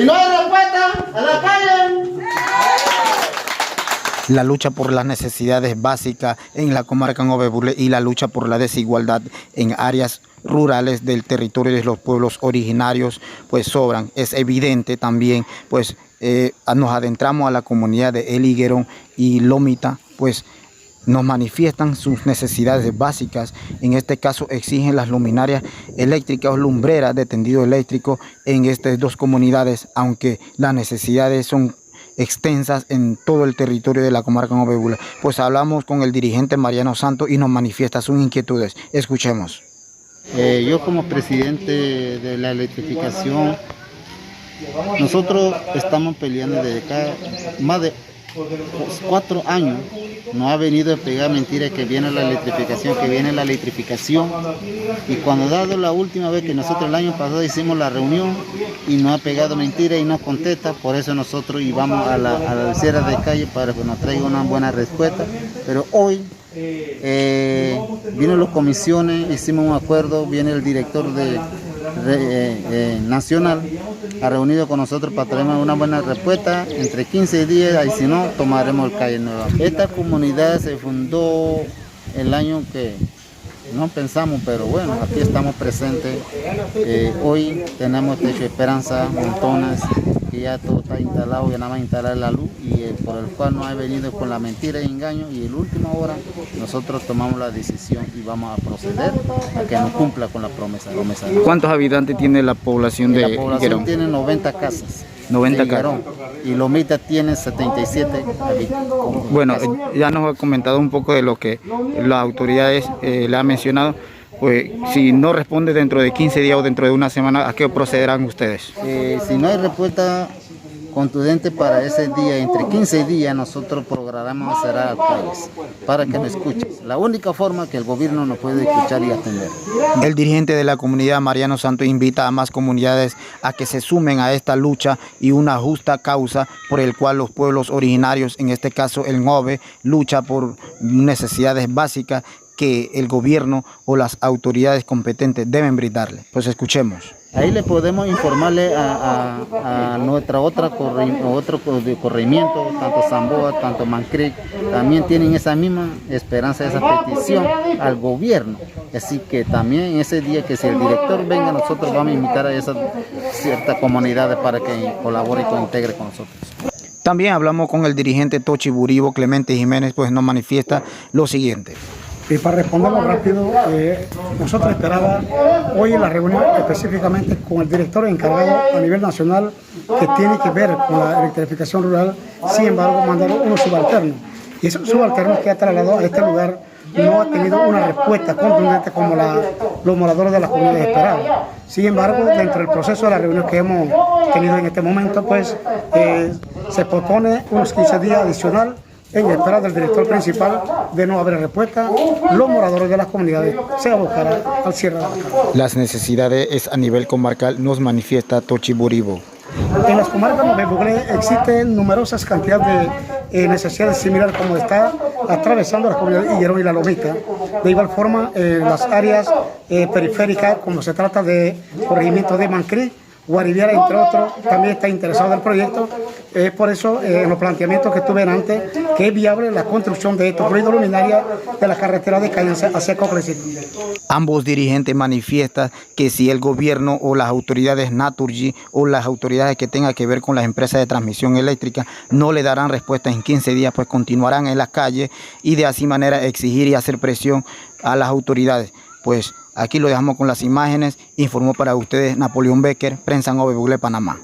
Si no hay respuesta, a la calle. La lucha por las necesidades básicas en la comarca Nove Burle y la lucha por la desigualdad en áreas rurales del territorio de los pueblos originarios pues sobran. Es evidente también, pues nos adentramos a la comunidad de El Higuerón y Lomita, pues nos manifiestan sus necesidades básicas. En este caso exigen las luminarias eléctricas o lumbreras de tendido eléctrico en estas dos comunidades, aunque las necesidades son extensas en todo el territorio de la comarca Nove Burle. Pues hablamos con el dirigente Mariano Santos y nos manifiesta sus inquietudes. Escuchemos. Yo como presidente de la electrificación, nosotros estamos peleando desde acá más de 4 años. Nos ha venido a pegar mentiras que viene la electrificación, y cuando dado la última vez que nosotros el año pasado hicimos la reunión y nos ha pegado mentiras y nos contesta, por eso nosotros íbamos a la cierre de calle para que nos traiga una buena respuesta. Pero hoy vino las comisiones, hicimos un acuerdo, viene el director nacional, ha reunido con nosotros para traernos una buena respuesta entre 15 días y si no, tomaremos el calle nueva. Esta comunidad se fundó el año que no pensamos, pero bueno, aquí estamos presentes. Hoy tenemos Techo de Esperanza, montones, que ya todo está instalado, ya nada más instalar la luz, y por el cual nos ha venido con la mentira y engaño, y en la última hora nosotros tomamos la decisión y vamos a proceder a que nos cumpla con la promesa. ¿Cuántos habitantes tiene la población de Higuerón? La población tiene 90 casas. 90 casas. Y Lomita tiene 77 habitantes. Bueno, ya nos ha comentado un poco de lo que las autoridades le han mencionado. Pues si no responde dentro de 15 días o dentro de una semana, ¿a qué procederán ustedes? Si no hay respuesta contundente para ese día, entre 15 días nosotros programamos cerrar al país para que nos escuches. La única forma que el gobierno nos puede escuchar y atender. El dirigente de la comunidad, Mariano Santos, invita a más comunidades a que se sumen a esta lucha y una justa causa por el cual los pueblos originarios, en este caso el Nove, lucha por necesidades básicas que el gobierno o las autoridades competentes deben brindarle. Pues escuchemos. Ahí le podemos informarle a nuestra otro corregimiento, tanto Zamboa, tanto Mancrik, también tienen esa misma esperanza, esa petición al gobierno. Así que también ese día que si el director venga, nosotros vamos a invitar a esas ciertas comunidades para que colabore y integre con nosotros. También hablamos con el dirigente Tochi Buribo, Clemente Jiménez, pues nos manifiesta lo siguiente. Y para responderlo rápido, nosotros esperábamos hoy en la reunión específicamente con el director encargado a nivel nacional que tiene que ver con la electrificación rural. Sin embargo, mandaron unos subalternos. Y esos subalternos que ha trasladado a este lugar no ha tenido una respuesta contundente como los moradores de las comunidades esperaban. Sin embargo, dentro del proceso de la reunión que hemos tenido en este momento, pues se propone unos 15 días adicional en espera del director principal. De no haber respuesta, los moradores de las comunidades se abocarán al cierre de la calle. Las necesidades a nivel comarcal nos manifiesta Tochi Buribo. En las comarcas Nove Burle existen numerosas cantidades de necesidades similares como está atravesando las comunidades de Higuerón y La Lomita. De igual forma, en las áreas periféricas, como se trata de corregimiento de Mancrí, Guariviera, entre otros, también está interesado en el proyecto. Es por eso, en los planteamientos que tuve antes, que es viable la construcción de estos ruidos luminarias de la carretera de Cayense hacia Coclecito. Ambos dirigentes manifiestan que si el gobierno o las autoridades Naturgy o las autoridades que tengan que ver con las empresas de transmisión eléctrica no le darán respuesta en 15 días, pues continuarán en las calles y de así manera exigir y hacer presión a las autoridades. Pues aquí lo dejamos con las imágenes. Informó para ustedes Napoleón Becker, Prensa Nove Burle, Panamá.